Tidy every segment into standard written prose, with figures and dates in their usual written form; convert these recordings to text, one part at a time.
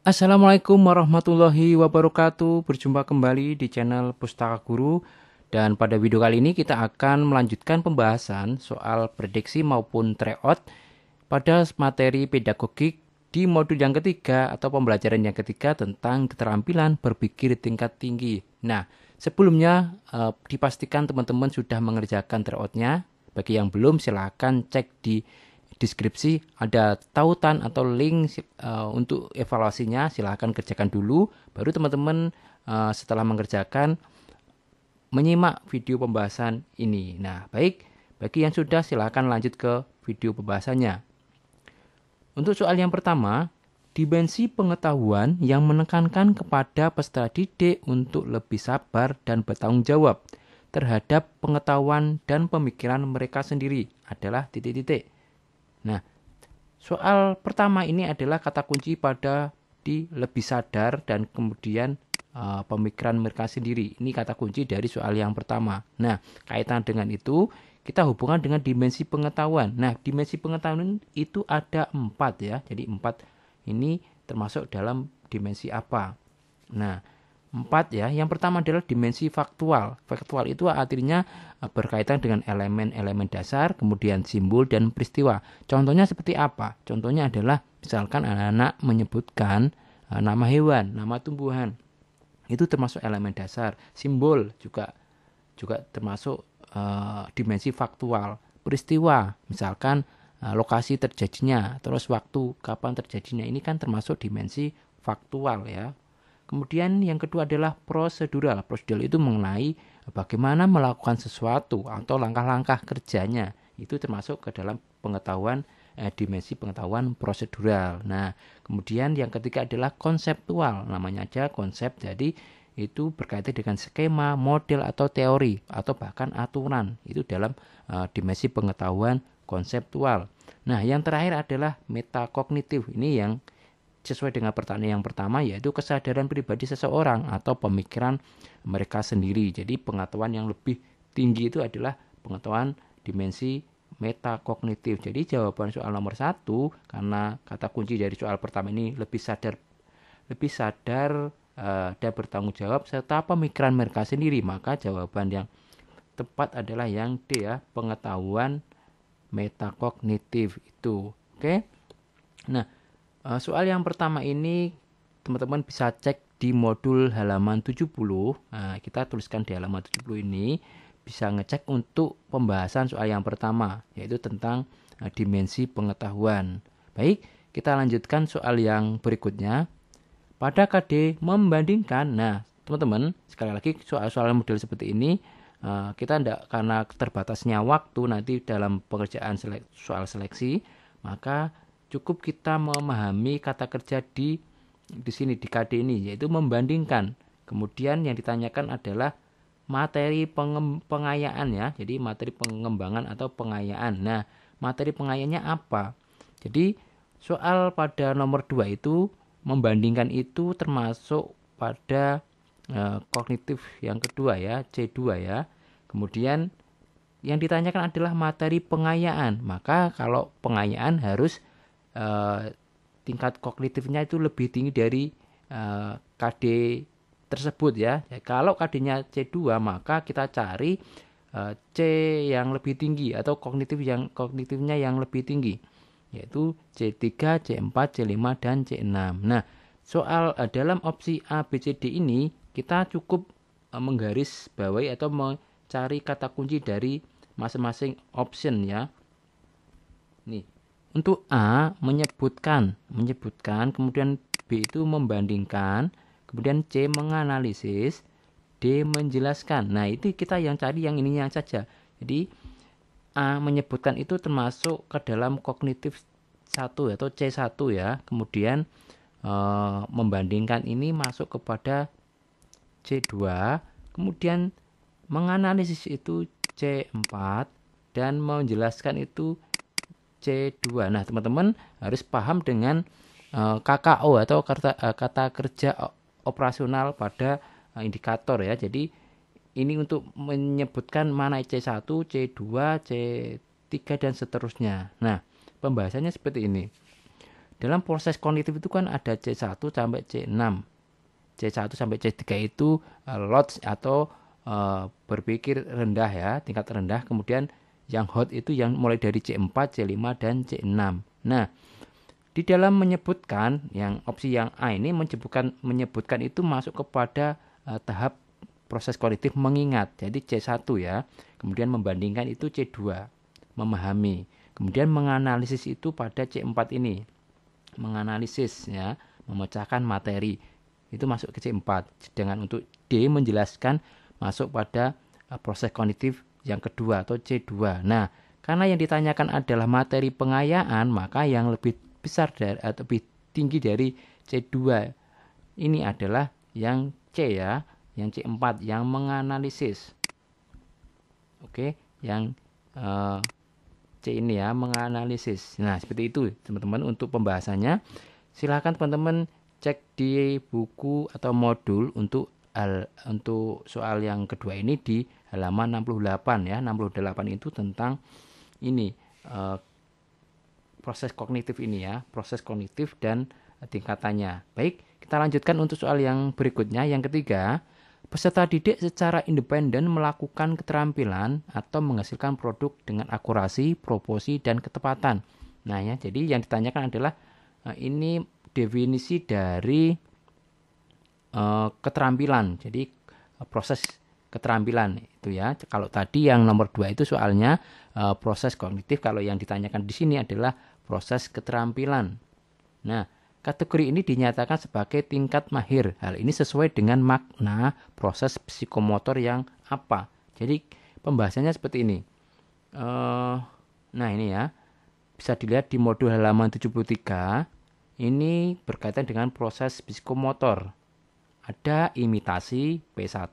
Assalamualaikum warahmatullahi wabarakatuh. Berjumpa kembali di channel Pustaka Guru. Dan pada video kali ini kita akan melanjutkan pembahasan soal prediksi maupun tryout pada materi pedagogik di modul yang ketiga atau pembelajaran yang ketiga tentang keterampilan berpikir tingkat tinggi. Nah, sebelumnya dipastikan teman-teman sudah mengerjakan tryoutnya. Bagi yang belum, silahkan cek di deskripsi, ada tautan atau link untuk evaluasinya. Silahkan kerjakan dulu, baru teman-teman setelah mengerjakan menyimak video pembahasan ini. Nah, baik, bagi yang sudah silahkan lanjut ke video pembahasannya. Untuk soal yang pertama, dimensi pengetahuan yang menekankan kepada peserta didik untuk lebih sabar dan bertanggung jawab terhadap pengetahuan dan pemikiran mereka sendiri adalah titik-titik. Nah, soal pertama ini adalah kata kunci pada di lebih sadar dan kemudian pemikiran mereka sendiri. Ini kata kunci dari soal yang pertama. Nah, kaitan dengan itu kita hubungkan dengan dimensi pengetahuan. Nah, dimensi pengetahuan itu ada 4 ya. Jadi 4 ini termasuk dalam dimensi apa? Nah, 4 ya. Yang pertama adalah dimensi faktual. Faktual itu artinya berkaitan dengan elemen-elemen dasar, kemudian simbol dan peristiwa. Contohnya seperti apa? Contohnya adalah misalkan anak-anak menyebutkan nama hewan, nama tumbuhan. Itu termasuk elemen dasar. Simbol juga termasuk dimensi faktual. Peristiwa, misalkan lokasi terjadinya, terus waktu kapan terjadinya, ini kan termasuk dimensi faktual ya. Kemudian yang kedua adalah prosedural. Prosedural itu mengenai bagaimana melakukan sesuatu atau langkah-langkah kerjanya. Itu termasuk ke dalam pengetahuan dimensi pengetahuan prosedural. Nah, kemudian yang ketiga adalah konseptual. Namanya aja konsep. Jadi itu berkaitan dengan skema, model atau teori atau bahkan aturan. Itu dalam dimensi pengetahuan konseptual. Nah, yang terakhir adalah metakognitif. Ini yang sesuai dengan pertanyaan yang pertama, yaitu kesadaran pribadi seseorang atau pemikiran mereka sendiri. Jadi pengetahuan yang lebih tinggi itu adalah pengetahuan dimensi metakognitif. Jadi jawaban soal nomor 1, karena kata kunci dari soal pertama ini lebih sadar dan bertanggung jawab serta pemikiran mereka sendiri, maka jawaban yang tepat adalah yang D ya, pengetahuan metakognitif itu. Oke. Nah, soal yang pertama ini teman-teman bisa cek di modul halaman 70. Nah, kita tuliskan di halaman 70 ini, bisa ngecek untuk pembahasan soal yang pertama, yaitu tentang dimensi pengetahuan. Baik, kita lanjutkan soal yang berikutnya. Pada KD membandingkan, nah teman-teman, sekali lagi soal-soal model seperti ini, kita tidak, karena terbatasnya waktu nanti dalam pengerjaan soal seleksi, maka cukup kita memahami kata kerja di sini di KD ini, yaitu membandingkan. Kemudian yang ditanyakan adalah materi pengayaan ya. Jadi materi pengembangan atau pengayaan. Nah, materi pengayaannya apa? Jadi soal pada nomor 2 itu membandingkan itu termasuk pada kognitif yang kedua ya, C2 ya. Kemudian yang ditanyakan adalah materi pengayaan. Maka kalau pengayaan harus tingkat kognitifnya itu lebih tinggi dari KD tersebut ya. Kalau KD-nya C2, maka kita cari C yang lebih tinggi atau kognitifnya yang lebih tinggi, yaitu C3, C4, C5 dan C6. Nah, soal dalam opsi A, B, C, D ini kita cukup menggaris bawahi atau mencari kata kunci dari masing-masing option ya. Nih, untuk A menyebutkan, kemudian B itu membandingkan, kemudian C menganalisis, D menjelaskan. Nah, itu kita yang cari yang ininya saja. Jadi A menyebutkan itu termasuk ke dalam kognitif 1 atau C1 ya. Kemudian membandingkan ini masuk kepada C2. Kemudian menganalisis itu C4 dan menjelaskan itu C2. Nah, teman-teman harus paham dengan KKO atau kata kerja operasional pada indikator ya. Jadi ini untuk menyebutkan mana C1, C2, C3 dan seterusnya. Nah, pembahasannya seperti ini. dalam proses kognitif itu kan ada C1 sampai C6. C1 sampai C3 itu lots atau berpikir rendah ya, tingkat rendah. Kemudian yang hot itu yang mulai dari C4, C5 dan C6. Nah, di dalam menyebutkan yang opsi yang A ini menyebutkan itu masuk kepada tahap proses kognitif mengingat. Jadi C1 ya. Kemudian membandingkan itu C2, memahami. Kemudian menganalisis itu pada C4 ini. Menganalisis ya, memecahkan materi. Itu masuk ke C4. Sedangkan untuk D menjelaskan masuk pada proses kognitif yang kedua atau C2. Nah, karena yang ditanyakan adalah materi pengayaan, maka yang lebih besar dari atau lebih tinggi dari C2 ini adalah yang C ya, yang C4 yang menganalisis. Oke, yang C ini ya, menganalisis. Nah, seperti itu teman-teman untuk pembahasannya. Silakan teman-teman cek di buku atau modul untuk soal yang kedua ini di halaman 68 ya. 68 itu tentang ini proses kognitif ini ya, proses kognitif dan tingkatannya. Baik, kita lanjutkan untuk soal yang berikutnya, yang ketiga. Peserta didik secara independen melakukan keterampilan atau menghasilkan produk dengan akurasi, proporsi, dan ketepatan. Nah ya, jadi yang ditanyakan adalah ini definisi dari keterampilan. Jadi proses keterampilan itu ya. Kalau tadi yang nomor 2 itu soalnya proses kognitif, kalau yang ditanyakan di sini adalah proses keterampilan. Nah, kategori ini dinyatakan sebagai tingkat mahir. Hal ini sesuai dengan makna proses psikomotor yang apa. Jadi pembahasannya seperti ini. Nah ini ya, bisa dilihat di modul halaman 73. Ini berkaitan dengan proses psikomotor. Ada imitasi P1,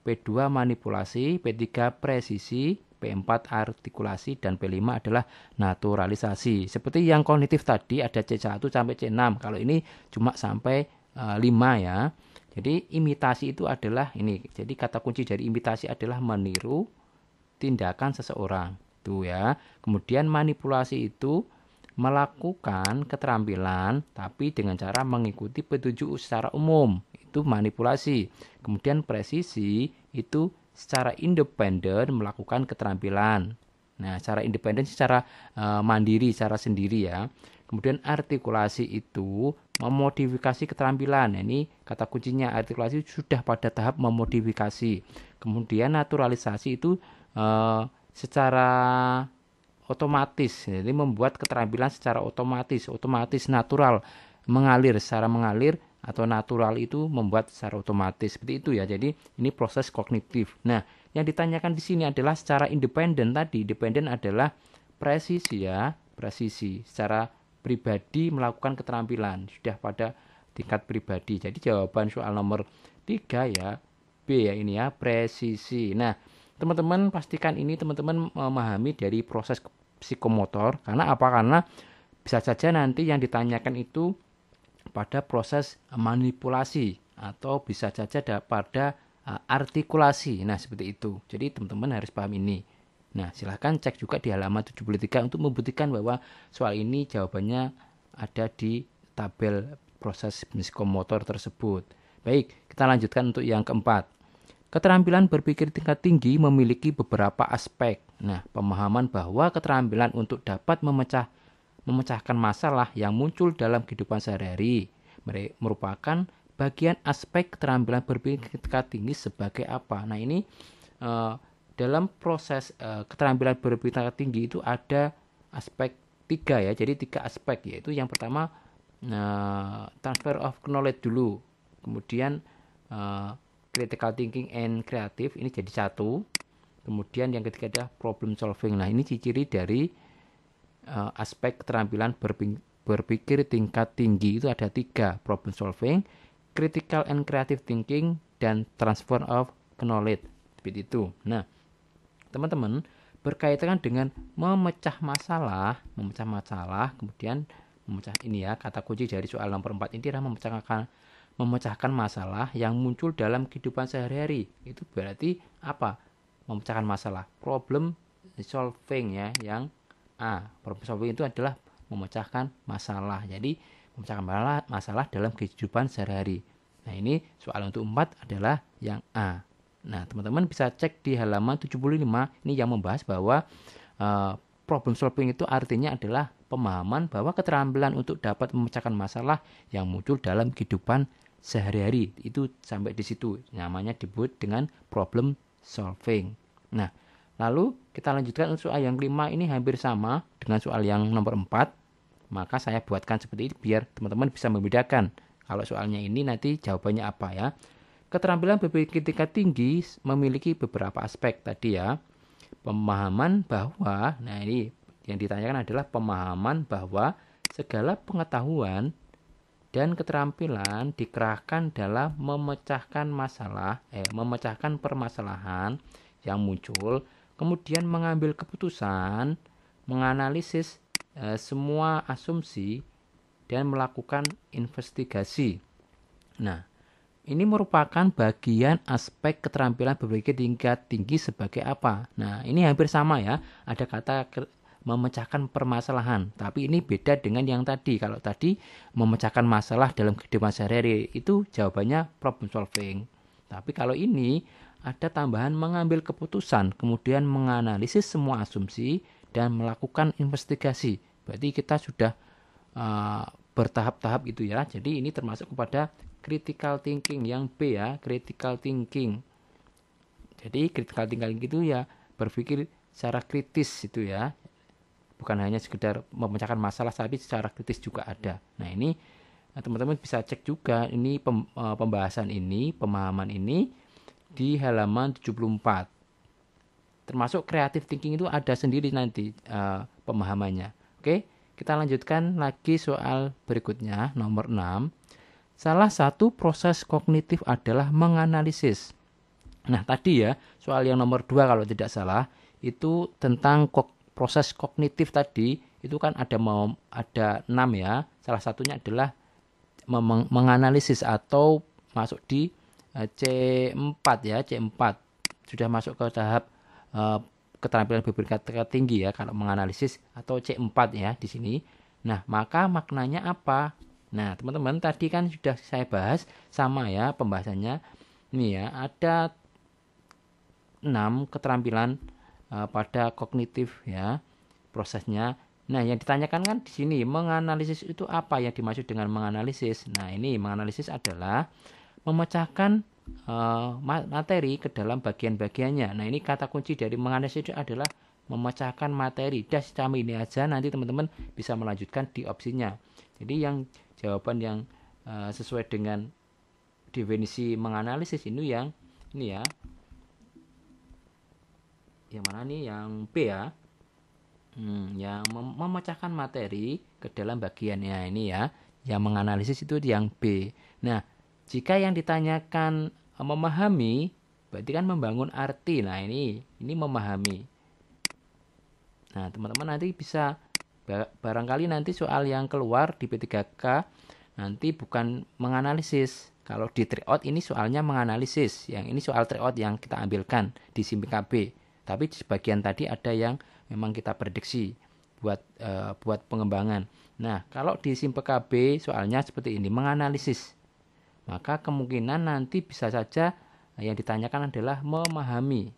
P2 manipulasi, P3 presisi, P4 artikulasi, dan P5 adalah naturalisasi. Seperti yang kognitif tadi ada C1 sampai C6. Kalau ini cuma sampai 5 ya. Jadi imitasi itu adalah ini. Jadi kata kunci dari imitasi adalah meniru tindakan seseorang. Tuh ya. Kemudian manipulasi itu melakukan keterampilan tapi dengan cara mengikuti petunjuk secara umum. Itu manipulasi. Kemudian presisi itu secara independen melakukan keterampilan. Nah, secara independen, secara mandiri, secara sendiri ya. Kemudian artikulasi itu memodifikasi keterampilan. Nah, ini kata kuncinya, artikulasi sudah pada tahap memodifikasi. Kemudian naturalisasi itu secara otomatis. Jadi membuat keterampilan secara otomatis natural, secara mengalir atau natural itu membuat secara otomatis. Seperti itu ya. Jadi ini proses kognitif. Nah, yang ditanyakan di sini adalah secara independen tadi. Independen adalah presisi ya, presisi secara pribadi melakukan keterampilan sudah pada tingkat pribadi. Jadi jawaban soal nomor 3 ya, B ya ini ya, presisi. Nah, teman-teman pastikan ini teman-teman memahami dari proses psikomotor. Karena apa? Karena bisa saja nanti yang ditanyakan itu pada proses manipulasi atau bisa saja pada artikulasi. Nah, seperti itu. Jadi teman-teman harus paham ini. Nah, silahkan cek juga di halaman 73 untuk membuktikan bahwa soal ini jawabannya ada di tabel proses psikomotor tersebut. Baik, kita lanjutkan untuk yang keempat. Keterampilan berpikir tingkat tinggi memiliki beberapa aspek. Nah, pemahaman bahwa keterampilan untuk dapat memecahkan masalah yang muncul dalam kehidupan sehari-hari merupakan bagian aspek keterampilan berpikir tingkat tinggi sebagai apa. Nah, ini dalam proses keterampilan berpikir tingkat tinggi itu ada aspek 3 ya. Jadi 3 aspek, yaitu yang pertama transfer of knowledge dulu. Kemudian critical thinking and creative ini jadi 1. Kemudian yang ketiga adalah problem solving. Nah, ini ciri-ciri dari aspek keterampilan berpikir tingkat tinggi itu ada 3, problem solving, critical and creative thinking, dan transfer of knowledge. Seperti itu. Nah, teman-teman berkaitan dengan memecah masalah, kemudian memecah ini ya, kata kunci dari soal nomor 4 ini adalah memecahkan masalah yang muncul dalam kehidupan sehari-hari. Itu berarti apa? Memecahkan masalah, problem solving ya, yang A. Problem solving itu adalah memecahkan masalah. Jadi memecahkan masalah dalam kehidupan sehari-hari. Nah, ini soal untuk 4 adalah yang A. Nah, teman-teman bisa cek di halaman 75 ini yang membahas bahwa problem solving itu artinya adalah pemahaman bahwa keterampilan untuk dapat memecahkan masalah yang muncul dalam kehidupan sehari-hari. Itu sampai di situ namanya disebut dengan problem solving. Nah, lalu kita lanjutkan untuk soal yang kelima, ini hampir sama dengan soal yang nomor 4. Maka saya buatkan seperti ini biar teman-teman bisa membedakan kalau soalnya ini nanti jawabannya apa ya. Keterampilan berpikir tingkat tinggi memiliki beberapa aspek tadi ya. Pemahaman bahwa, nah ini yang ditanyakan adalah pemahaman bahwa segala pengetahuan dan keterampilan dikerahkan dalam memecahkan permasalahan yang muncul, kemudian mengambil keputusan, menganalisis semua asumsi dan melakukan investigasi. Nah, ini merupakan bagian aspek keterampilan berpikir tingkat tinggi sebagai apa? Nah, ini hampir sama ya. Ada kata memecahkan permasalahan, tapi ini beda dengan yang tadi. Kalau tadi memecahkan masalah dalam kehidupan sehari-hari, itu jawabannya problem solving. Tapi kalau ini ada tambahan mengambil keputusan, kemudian menganalisis semua asumsi dan melakukan investigasi. Berarti kita sudah bertahap-tahap gitu ya. Jadi ini termasuk kepada critical thinking yang B ya, critical thinking. Jadi critical thinking itu ya berpikir secara kritis itu ya. Bukan hanya sekedar memecahkan masalah, tapi secara kritis juga ada. Nah, ini teman-teman bisa cek juga ini pembahasan ini, pemahaman ini di halaman 74. Termasuk creative thinking itu ada sendiri nanti pemahamannya. Oke, kita lanjutkan lagi soal berikutnya, nomor 6. Salah satu proses kognitif adalah menganalisis. Nah, tadi ya, soal yang nomor 2 kalau tidak salah, itu tentang proses kognitif tadi, itu kan ada 6 ya. Salah satunya adalah menganalisis atau masuk di C4 ya, C4. Sudah masuk ke tahap keterampilan berpikir tingkat tinggi ya kalau menganalisis, atau C4 ya di sini. Nah, maka maknanya apa? Nah, teman-teman tadi kan sudah saya bahas sama ya pembahasannya. Ini ya, ada 6 keterampilan pada kognitif ya prosesnya. Nah, yang ditanyakan kan di sini menganalisis itu apa yang dimaksud dengan menganalisis. Nah, ini menganalisis adalah memecahkan materi ke dalam bagian-bagiannya. Nah, ini kata kunci dari menganalisis itu adalah memecahkan materi. Dan secara ini aja nanti teman-teman bisa melanjutkan di opsinya. Jadi yang jawaban yang sesuai dengan definisi menganalisis ini yang ini ya. Yang mana nih? Yang B ya. Yang memecahkan materi ke dalam bagiannya ini ya. Yang menganalisis itu yang B. Nah, jika yang ditanyakan memahami, berarti kan membangun arti. Nah, ini memahami. Nah, teman-teman nanti bisa barangkali nanti soal yang keluar di P3K nanti bukan menganalisis. Kalau di tryout ini soalnya menganalisis. Yang ini soal tryout yang kita ambilkan di SIM PKB. Tapi di sebagian tadi ada yang memang kita prediksi buat pengembangan. Nah, kalau di SIM PKB soalnya seperti ini, menganalisis. Maka kemungkinan nanti bisa saja yang ditanyakan adalah memahami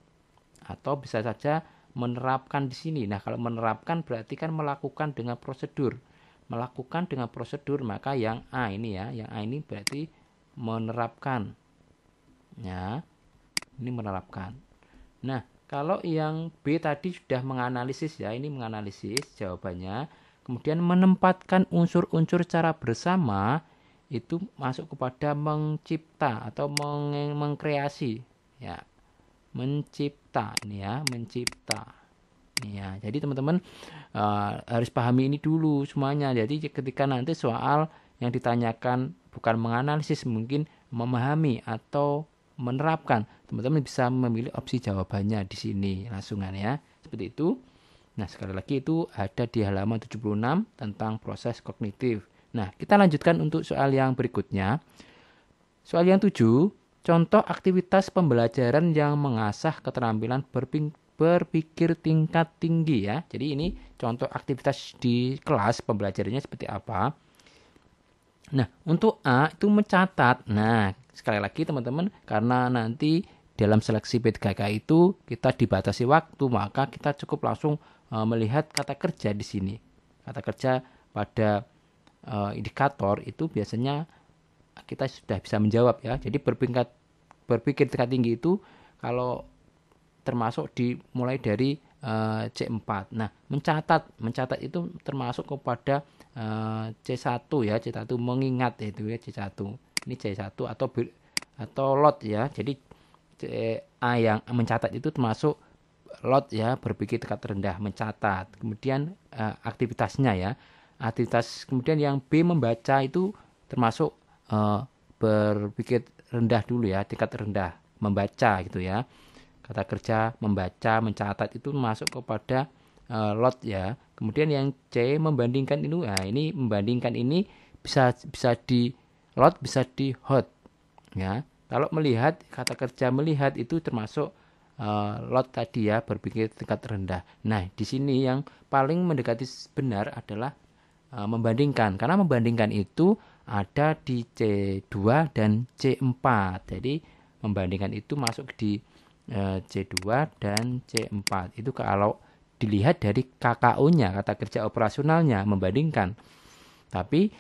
atau bisa saja menerapkan di sini. Nah, kalau menerapkan berarti kan melakukan dengan prosedur. Melakukan dengan prosedur, maka yang A ini ya, yang A ini berarti menerapkan. Ya. Ini menerapkan. Nah, kalau yang B tadi sudah menganalisis ya, ini menganalisis jawabannya. Kemudian menempatkan unsur-unsur secara bersama itu masuk kepada mencipta atau mengkreasi ya. Mencipta ini ya, mencipta ini ya. Jadi teman-teman harus pahami ini dulu semuanya. Jadi ketika nanti soal yang ditanyakan bukan menganalisis, mungkin memahami atau menerapkan, teman-teman bisa memilih opsi jawabannya di sini langsungan ya, seperti itu. Nah, sekali lagi itu ada di halaman 76 tentang proses kognitif. Nah, kita lanjutkan untuk soal yang berikutnya. Soal yang 7, contoh aktivitas pembelajaran yang mengasah keterampilan berpikir tingkat tinggi ya. Jadi ini contoh aktivitas di kelas pembelajarannya seperti apa. Nah, untuk A itu mencatat. Nah, sekali lagi teman-teman, karena nanti dalam seleksi P3K itu kita dibatasi waktu, maka kita cukup langsung melihat kata kerja di sini. Kata kerja pada indikator itu biasanya kita sudah bisa menjawab ya. Jadi berpikir tingkat tinggi itu kalau termasuk dimulai dari C4. Nah, mencatat itu termasuk kepada C1 ya, C1 mengingat itu ya C1. Ini C1 atau lot ya. Jadi A yang mencatat itu termasuk lot ya, berpikir tingkat rendah, mencatat. Kemudian aktivitasnya ya. Aktivitas kemudian yang B membaca itu termasuk berpikir rendah dulu ya, tingkat rendah, membaca gitu ya. Kata kerja membaca, mencatat itu masuk kepada lot ya. Kemudian yang C membandingkan itu, nah ini membandingkan ini bisa di lot, bisa di hot ya. Kalau melihat, kata kerja melihat itu termasuk lot tadi ya, berpikir tingkat rendah. Nah, di sini yang paling mendekati benar adalah membandingkan, karena membandingkan itu ada di C2 dan C4. Jadi membandingkan itu masuk di C2 dan C4. Itu kalau dilihat dari KKO-nya, kata kerja operasionalnya, membandingkan. Tapi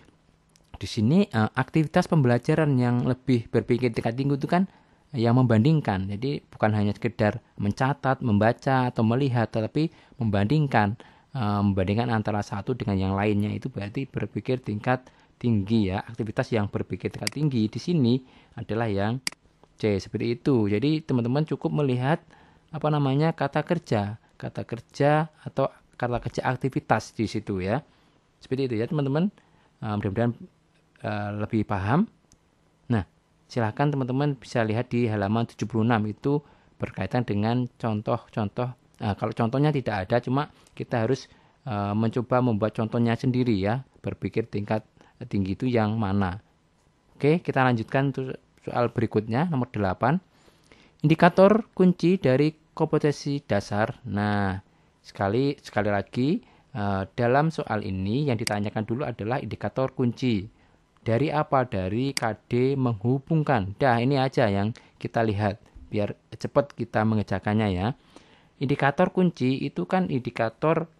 di sini aktivitas pembelajaran yang lebih berpikir tingkat tinggi itu kan yang membandingkan. Jadi bukan hanya sekedar mencatat, membaca atau melihat, tetapi membandingkan antara satu dengan yang lainnya. Itu berarti berpikir tingkat tinggi ya. Aktivitas yang berpikir tingkat tinggi di sini adalah yang C, seperti itu. Jadi teman-teman cukup melihat kata kerja atau kata kerja aktivitas di situ ya. Seperti itu ya teman-teman. Mudah-mudahan lebih paham. Nah, silahkan teman-teman bisa lihat di halaman 76 itu berkaitan dengan contoh-contoh. Kalau contohnya tidak ada, cuma kita harus mencoba membuat contohnya sendiri ya. Berpikir tingkat tinggi itu yang mana. Oke, kita lanjutkan untuk soal berikutnya, nomor 8. Indikator kunci dari kompetensi dasar. Nah, sekali lagi dalam soal ini yang ditanyakan dulu adalah indikator kunci. Dari apa? Dari KD menghubungkan. Dah, ini aja yang kita lihat biar cepat kita mengerjakannya ya. Indikator kunci itu kan indikator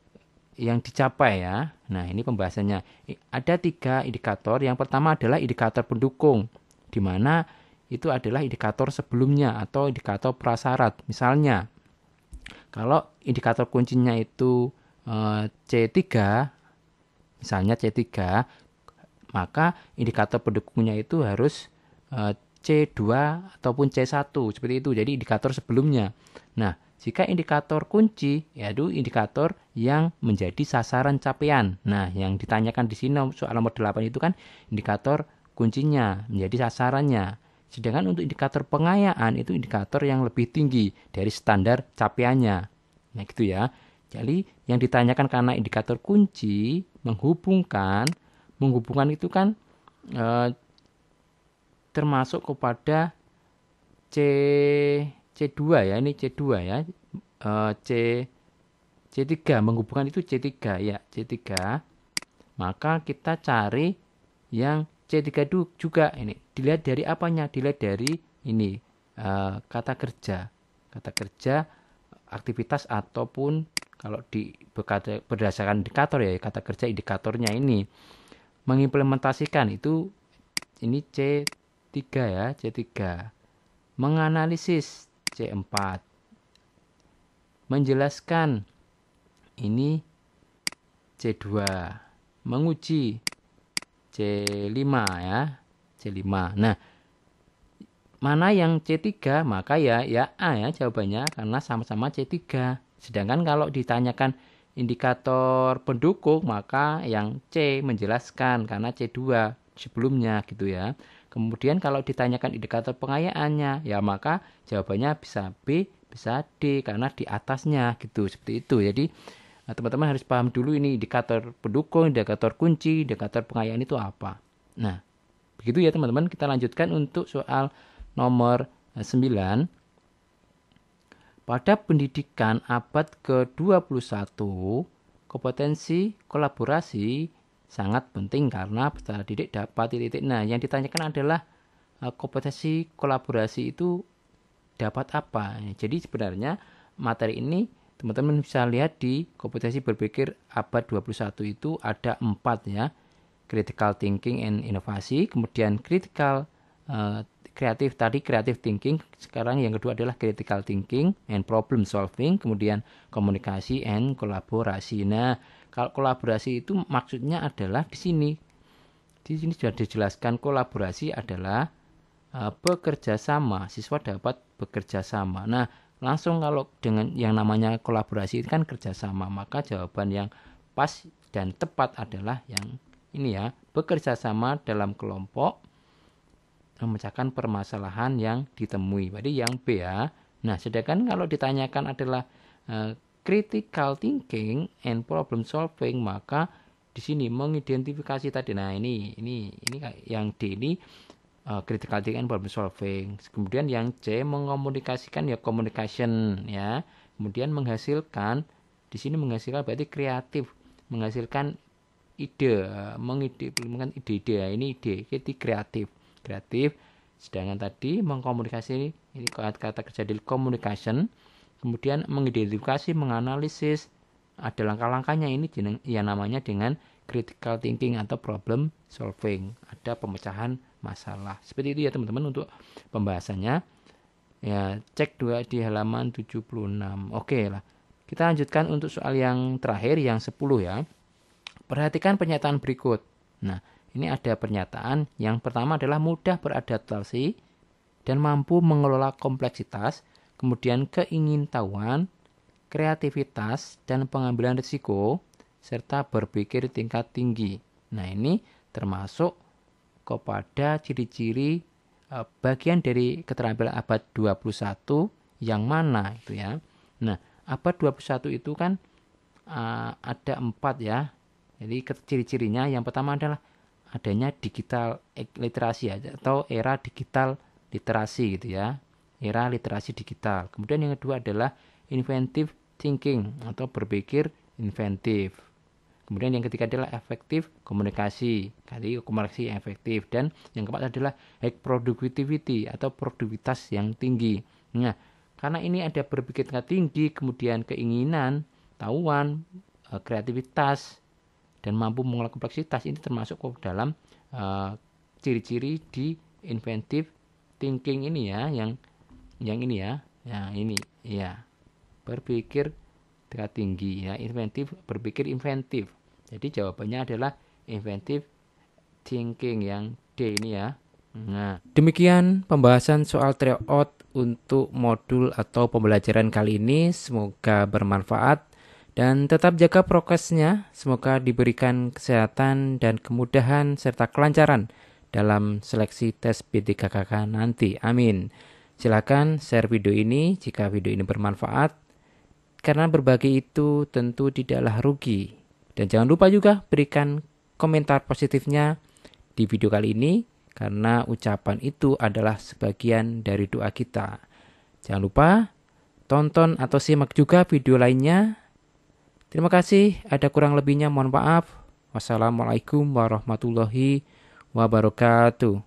yang dicapai ya. Nah, ini pembahasannya. Ada 3 indikator. Yang pertama adalah indikator pendukung, di mana itu adalah indikator sebelumnya atau indikator prasyarat. Misalnya, kalau indikator kuncinya itu C3, misalnya C3, maka indikator pendukungnya itu harus C2 ataupun C1, seperti itu. Jadi indikator sebelumnya. Nah, jika indikator kunci, yaitu indikator yang menjadi sasaran capaian. Nah, yang ditanyakan di sini soal nomor 8 itu kan indikator kuncinya menjadi sasarannya. Sedangkan untuk indikator pengayaan itu indikator yang lebih tinggi dari standar capaiannya. Nah, gitu ya. Jadi, yang ditanyakan karena indikator kunci menghubungkan itu kan termasuk kepada C2 ya, ini C2 ya. C3 menghubungkan itu C3 ya, C3. Maka kita cari yang C3 juga ini. Dilihat dari apanya? Dilihat dari ini kata kerja. Kata kerja, aktivitas ataupun kalau berdasarkan indikator ya, kata kerja indikatornya ini. Mengimplementasikan itu ini C3 ya, C3. Menganalisis C4. Menjelaskan ini C2. Menguji C5 ya, C5. Nah, mana yang C3? Maka ya A ya jawabannya, karena sama-sama C3. Sedangkan kalau ditanyakan indikator pendukung, maka yang C menjelaskan karena C2 sebelumnya gitu ya. Kemudian kalau ditanyakan indikator pengayaannya, ya maka jawabannya bisa B, bisa D karena di atasnya gitu, seperti itu. Jadi teman-teman harus paham dulu ini indikator pendukung, indikator kunci, indikator pengayaan itu apa. Nah, begitu ya teman-teman. Kita lanjutkan untuk soal nomor 9. pada pendidikan abad ke-21, kompetensi kolaborasi sangat penting karena peserta didik dapat titik. Nah, yang ditanyakan adalah kompetensi kolaborasi itu dapat apa? Jadi sebenarnya materi ini teman-teman bisa lihat di kompetensi berpikir abad 21 itu ada 4 ya. Critical thinking and inovasi, kemudian creative thinking, sekarang yang kedua adalah critical thinking and problem solving, kemudian komunikasi and kolaborasi. Nah, kalau kolaborasi itu maksudnya adalah di sini sudah dijelaskan kolaborasi adalah bekerja sama, siswa dapat bekerja sama. Nah, langsung kalau dengan yang namanya kolaborasi itu kan kerjasama, maka jawaban yang pas dan tepat adalah yang ini ya, bekerja sama dalam kelompok memecahkan permasalahan yang ditemui. Berarti yang B ya. Nah, sedangkan kalau ditanyakan adalah critical thinking and problem solving, maka di sini mengidentifikasi tadi. Nah, ini yang D ini critical thinking and problem solving. Kemudian yang C mengomunikasikan ya communication ya. Kemudian menghasilkan, di sini menghasilkan berarti kreatif, menghasilkan ide, mengimplementasikan ide-ide ya, ini ide, jadi kreatif. Sedangkan tadi mengkomunikasi, ini kata kerja di communication. Kemudian mengidentifikasi, menganalisis, ada langkah-langkahnya, ini yang namanya dengan critical thinking atau problem solving, ada pemecahan masalah. Seperti itu ya teman-teman untuk pembahasannya. Ya, cek di halaman 76. Oke lah. Kita lanjutkan untuk soal yang terakhir, yang 10 ya. Perhatikan pernyataan berikut. Nah, ini ada pernyataan. Yang pertama adalah mudah beradaptasi dan mampu mengelola kompleksitas, kemudian keingintahuan, kreativitas, dan pengambilan risiko, serta berpikir tingkat tinggi. Nah, ini termasuk kepada ciri-ciri bagian dari keterampilan abad 21 yang mana itu ya. Nah, abad 21 itu kan ada 4 ya. Jadi ciri-cirinya yang pertama adalah adanya digital literasi atau era digital literasi gitu ya. Era literasi digital. Kemudian yang kedua adalah inventive thinking atau berpikir inventif. Kemudian yang ketiga adalah efektif komunikasi. Komunikasi yang efektif. Dan yang keempat adalah high productivity atau produktivitas yang tinggi. Nah, karena ini ada berpikir tingkat tinggi, kemudian keinginan, tahuan, kreativitas, dan mampu mengelola kompleksitas, ini termasuk ke dalam ciri-ciri di inventive thinking ini ya, yang ini ya, ini ya, berpikir tingkat tinggi ya, inventif, berpikir inventif. Jadi jawabannya adalah inventive thinking yang D ini ya. Nah, demikian pembahasan soal tryout untuk modul atau pembelajaran kali ini. Semoga bermanfaat. Dan tetap jaga prokesnya, semoga diberikan kesehatan dan kemudahan serta kelancaran dalam seleksi tes B3KK nanti. Amin. Silakan share video ini jika video ini bermanfaat, karena berbagi itu tentu tidaklah rugi. Dan jangan lupa juga berikan komentar positifnya di video kali ini, karena ucapan itu adalah sebagian dari doa kita. Jangan lupa tonton atau simak juga video lainnya. Terima kasih, ada kurang lebihnya mohon maaf. Wassalamualaikum warahmatullahi wabarakatuh.